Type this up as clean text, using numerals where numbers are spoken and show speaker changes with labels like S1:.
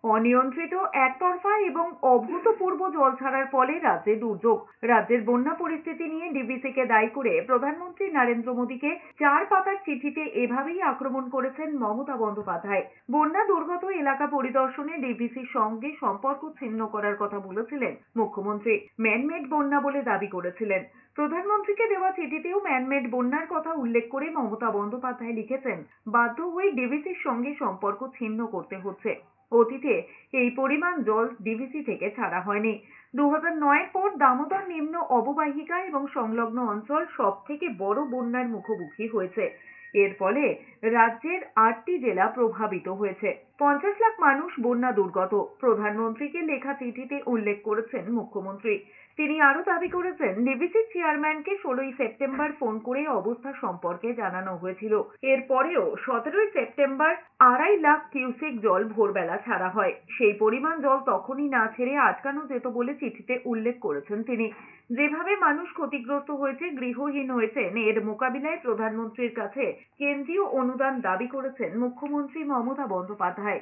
S1: অনিয়ন্ত্রিত একতরফা এবং অভূতপূর্ব জল ছাড়ার ফলে রাজ্যে দুর্যোগ। রাজ্যের বন্যা পরিস্থিতি নিয়ে ডিভিসিকে দায়ী করে প্রধানমন্ত্রী নরেন্দ্র মোদীকে 4 পাতার চিঠিতে এভাবেই আক্রমণ করেছেন মমতা বন্দ্যোপাধ্যায়। বন্যা দুর্গত এলাকা পরিদর্শনে ডিভিসির সঙ্গে সম্পর্ক ছিন্ন করার কথা বলেছিলেন মুখ্যমন্ত্রী। ম্যানমেড বন্যা বলে দাবি করেছিলেন। প্রধানমন্ত্রীকে দেওয়া চিঠিতেও ম্যানমেড বন্যার কথা উল্লেখ করে মমতা বন্দ্যোপাধ্যায় লিখেছেন, বাধ্য হয়ে ডিভিসির সঙ্গে সম্পর্ক ছিন্ন করতে হচ্ছে। অতীতে এই পরিমাণ জল ডিভিসি থেকে ছাড়া হয়নি। 2009-এর পর দামোদর নিম্ন অববাহিকা এবং সংলগ্ন অঞ্চল সব থেকে বড় বন্যার মুখোমুখি হয়েছে। এর ফলে রাজ্যের 8টি জেলা প্রভাবিত হয়েছে। 50 লাখ মানুষ বন্যা দুর্গত। প্রধানমন্ত্রীকে লেখা চিঠিতে উল্লেখ করেছেন মুখ্যমন্ত্রী। তিনি আরো দাবি করেছেন, ডিভিসির চেয়ারম্যানকে 16ই সেপ্টেম্বর ফোন করে অবস্থা সম্পর্কে জানানো হয়েছিল। এরপরেও 17ই সেপ্টেম্বর 2.5 লাখ কিউসেক জল ভোরবেলা ছাড়া হয়। সেই পরিমাণ জল তখনই না ছেড়ে আটকানো যেত বলে চিঠিতে উল্লেখ করেছেন তিনি। যেভাবে মানুষ ক্ষতিগ্রস্ত হয়েছে, গৃহহীন হয়েছেন, এর মোকাবিলায় প্রধানমন্ত্রীর কাছে কেন্দ্রীয় অনুদান দাবি করেছেন মুখ্যমন্ত্রী মমতা বন্দ্যোপাধ্যায়।